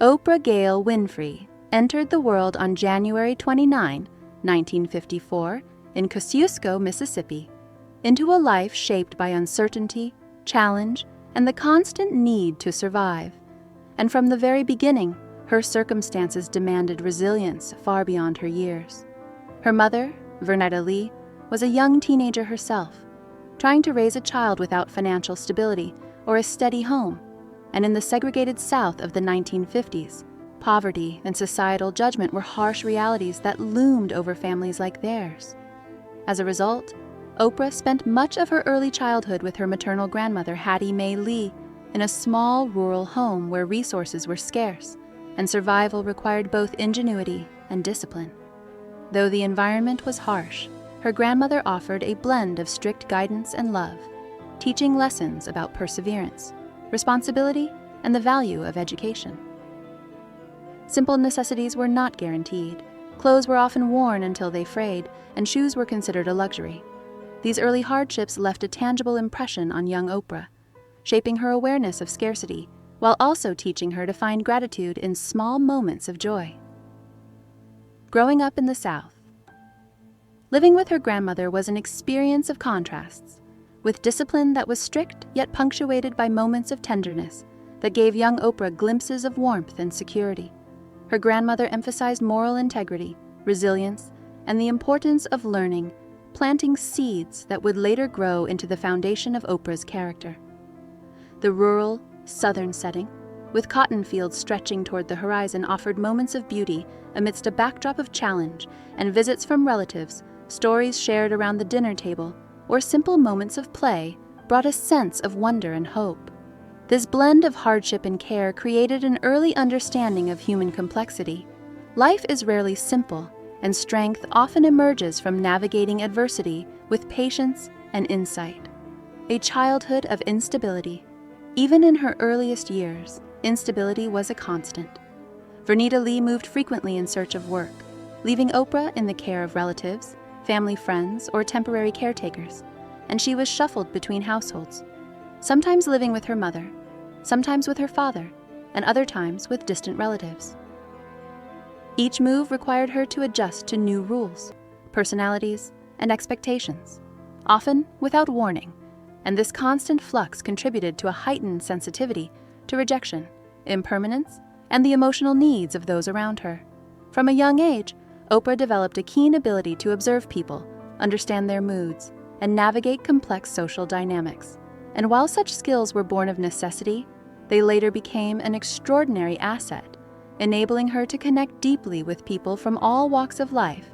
Oprah Gail Winfrey entered the world on January 29, 1954, in Kosciuszko, Mississippi, into a life shaped by uncertainty, challenge, and the constant need to survive. And from the very beginning, her circumstances demanded resilience far beyond her years. Her mother, Vernetta Lee, was a young teenager herself, trying to raise a child without financial stability or a steady home. And in the segregated South of the 1950s, poverty and societal judgment were harsh realities that loomed over families like theirs. As a result, Oprah spent much of her early childhood with her maternal grandmother, Hattie Mae Lee, in a small rural home where resources were scarce and survival required both ingenuity and discipline. Though the environment was harsh, her grandmother offered a blend of strict guidance and love, teaching lessons about perseverance, responsibility, and the value of education. Simple necessities were not guaranteed. Clothes were often worn until they frayed, and shoes were considered a luxury. These early hardships left a tangible impression on young Oprah, shaping her awareness of scarcity, while also teaching her to find gratitude in small moments of joy. Growing up in the South. Living with her grandmother was an experience of contrasts, with discipline that was strict yet punctuated by moments of tenderness that gave young Oprah glimpses of warmth and security. Her grandmother emphasized moral integrity, resilience, and the importance of learning, planting seeds that would later grow into the foundation of Oprah's character. The rural, southern setting, with cotton fields stretching toward the horizon, offered moments of beauty amidst a backdrop of challenge, and visits from relatives, stories shared around the dinner table, or simple moments of play brought a sense of wonder and hope. This blend of hardship and care created an early understanding of human complexity. Life is rarely simple, and strength often emerges from navigating adversity with patience and insight. A childhood of instability. Even in her earliest years, instability was a constant. Vernetta Lee moved frequently in search of work, leaving Oprah in the care of relatives, family friends, or temporary caretakers, and she was shuffled between households, sometimes living with her mother, sometimes with her father, and other times with distant relatives. Each move required her to adjust to new rules, personalities, and expectations, often without warning, and this constant flux contributed to a heightened sensitivity to rejection, impermanence, and the emotional needs of those around her. From a young age, Oprah developed a keen ability to observe people, understand their moods, and navigate complex social dynamics. And while such skills were born of necessity, they later became an extraordinary asset, enabling her to connect deeply with people from all walks of life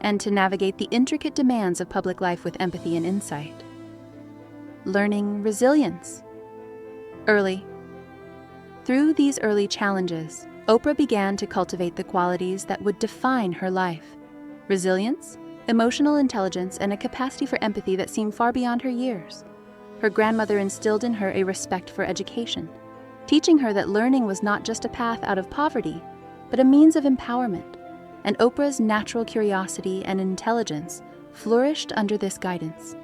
and to navigate the intricate demands of public life with empathy and insight. Learning resilience. Through these early challenges, Oprah began to cultivate the qualities that would define her life: resilience, emotional intelligence, and a capacity for empathy that seemed far beyond her years. Her grandmother instilled in her a respect for education, teaching her that learning was not just a path out of poverty, but a means of empowerment, and Oprah's natural curiosity and intelligence flourished under this guidance.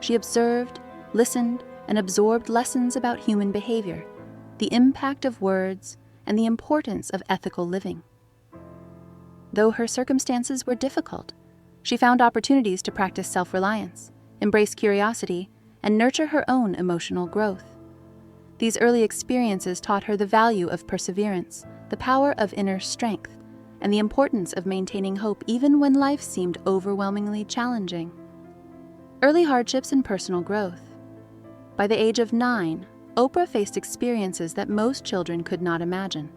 She observed, listened, and absorbed lessons about human behavior, the impact of words, and the importance of ethical living. Though her circumstances were difficult, she found opportunities to practice self-reliance, embrace curiosity, and nurture her own emotional growth. These early experiences taught her the value of perseverance, the power of inner strength, and the importance of maintaining hope even when life seemed overwhelmingly challenging. Early hardships and personal growth. By the age of 9, Oprah faced experiences that most children could not imagine,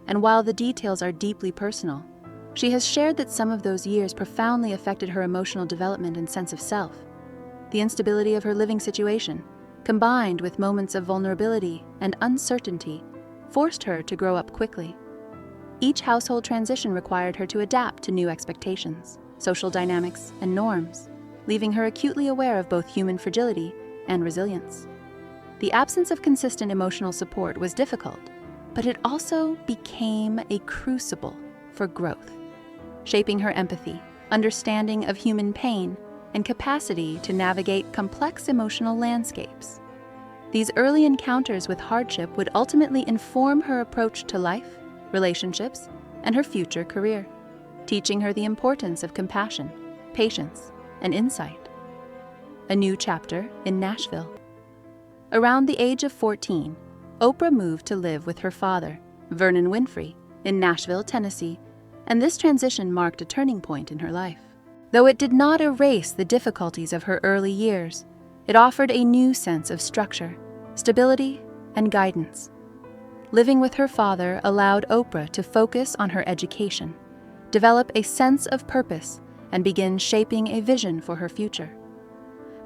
and while the details are deeply personal, she has shared that some of those years profoundly affected her emotional development and sense of self. The instability of her living situation, combined with moments of vulnerability and uncertainty, forced her to grow up quickly. Each household transition required her to adapt to new expectations, social dynamics, and norms, leaving her acutely aware of both human fragility and resilience. The absence of consistent emotional support was difficult, but it also became a crucible for growth, shaping her empathy, understanding of human pain, and capacity to navigate complex emotional landscapes. These early encounters with hardship would ultimately inform her approach to life relationships, and her future career, teaching her the importance of compassion, patience, and insight. A new chapter in Nashville. Around the age of 14, Oprah moved to live with her father, Vernon Winfrey, in Nashville, Tennessee, and this transition marked a turning point in her life. Though it did not erase the difficulties of her early years, it offered a new sense of structure, stability, and guidance. Living with her father allowed Oprah to focus on her education, develop a sense of purpose, and begin shaping a vision for her future.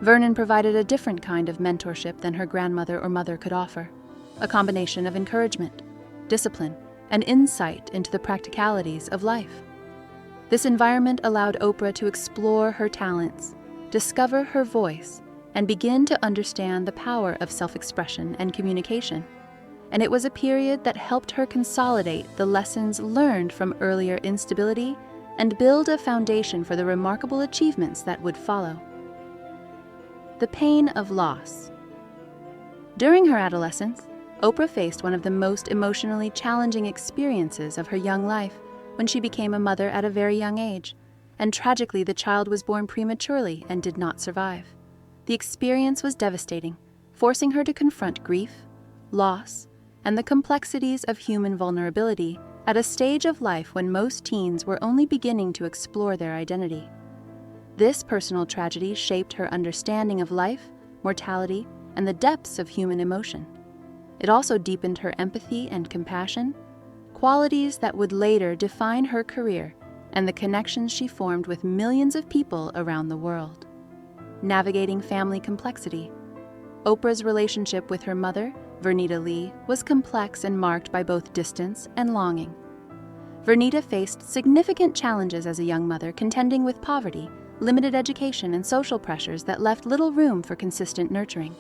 Vernon provided a different kind of mentorship than her grandmother or mother could offer, a combination of encouragement, discipline, and insight into the practicalities of life. This environment allowed Oprah to explore her talents, discover her voice, and begin to understand the power of self-expression and communication. And it was a period that helped her consolidate the lessons learned from earlier instability and build a foundation for the remarkable achievements that would follow. The pain of loss. During her adolescence, Oprah faced one of the most emotionally challenging experiences of her young life when she became a mother at a very young age, and tragically the child was born prematurely and did not survive. The experience was devastating, forcing her to confront grief, loss, and the complexities of human vulnerability at a stage of life when most teens were only beginning to explore their identity. This personal tragedy shaped her understanding of life, mortality, and the depths of human emotion. It also deepened her empathy and compassion, qualities that would later define her career and the connections she formed with millions of people around the world. Navigating family complexity. Oprah's relationship with her mother, Vernita Lee, was complex and marked by both distance and longing. Vernita faced significant challenges as a young mother, contending with poverty, limited education, and social pressures that left little room for consistent nurturing.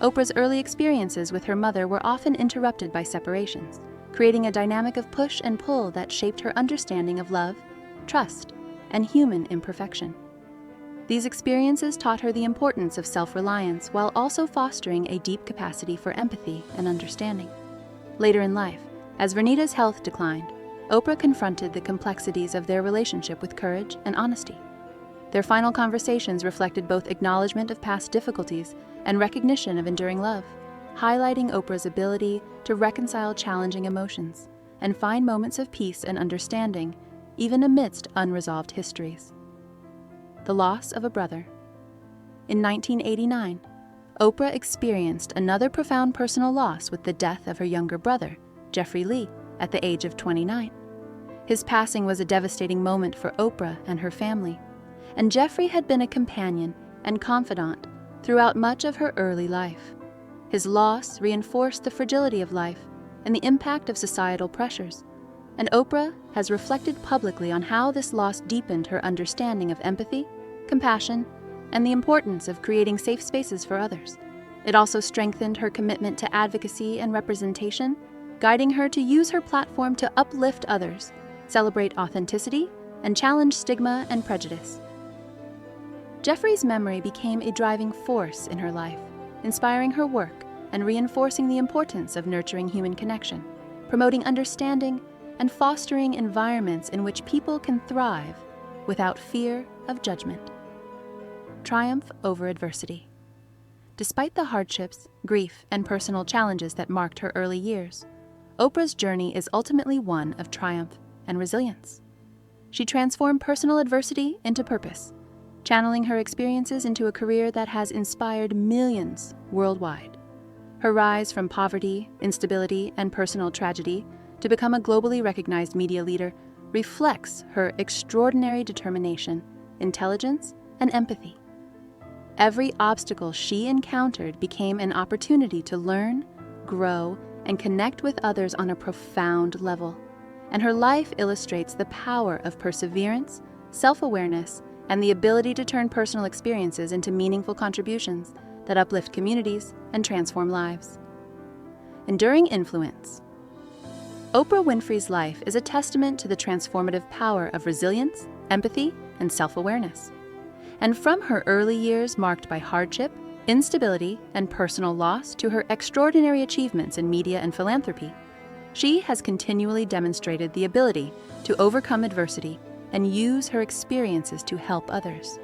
Oprah's early experiences with her mother were often interrupted by separations, creating a dynamic of push and pull that shaped her understanding of love, trust, and human imperfection. These experiences taught her the importance of self-reliance while also fostering a deep capacity for empathy and understanding. Later in life, as Vernita's health declined, Oprah confronted the complexities of their relationship with courage and honesty. Their final conversations reflected both acknowledgement of past difficulties and recognition of enduring love, highlighting Oprah's ability to reconcile challenging emotions and find moments of peace and understanding, even amidst unresolved histories. The loss of a brother. In 1989, Oprah experienced another profound personal loss with the death of her younger brother, Jeffrey Lee, at the age of 29. His passing was a devastating moment for Oprah and her family, and Jeffrey had been a companion and confidant throughout much of her early life. His loss reinforced the fragility of life and the impact of societal pressures, and Oprah has reflected publicly on how this loss deepened her understanding of empathy, compassion, and the importance of creating safe spaces for others. It also strengthened her commitment to advocacy and representation, guiding her to use her platform to uplift others, celebrate authenticity, and challenge stigma and prejudice. Jeffrey's memory became a driving force in her life, inspiring her work and reinforcing the importance of nurturing human connection, promoting understanding, and fostering environments in which people can thrive without fear of judgment. Triumph over adversity. Despite the hardships, grief, and personal challenges that marked her early years, Oprah's journey is ultimately one of triumph and resilience. She transformed personal adversity into purpose, channeling her experiences into a career that has inspired millions worldwide. Her rise from poverty, instability, and personal tragedy to become a globally recognized media leader reflects her extraordinary determination, intelligence, and empathy. Every obstacle she encountered became an opportunity to learn, grow, and connect with others on a profound level, and her life illustrates the power of perseverance, self-awareness, and the ability to turn personal experiences into meaningful contributions that uplift communities and transform lives. Enduring influence. Oprah Winfrey's life is a testament to the transformative power of resilience, empathy, and self-awareness. And from her early years marked by hardship, instability, and personal loss to her extraordinary achievements in media and philanthropy, She has continually demonstrated the ability to overcome adversity and use her experiences to help others.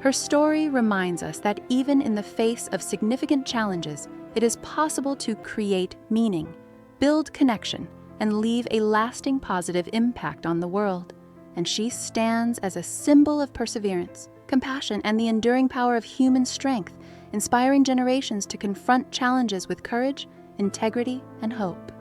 Her story reminds us that even in the face of significant challenges, it is possible to create meaning, build connection, and leave a lasting positive impact on the world. And she stands as a symbol of perseverance, compassion, and the enduring power of human strength, inspiring generations to confront challenges with courage, integrity, and hope.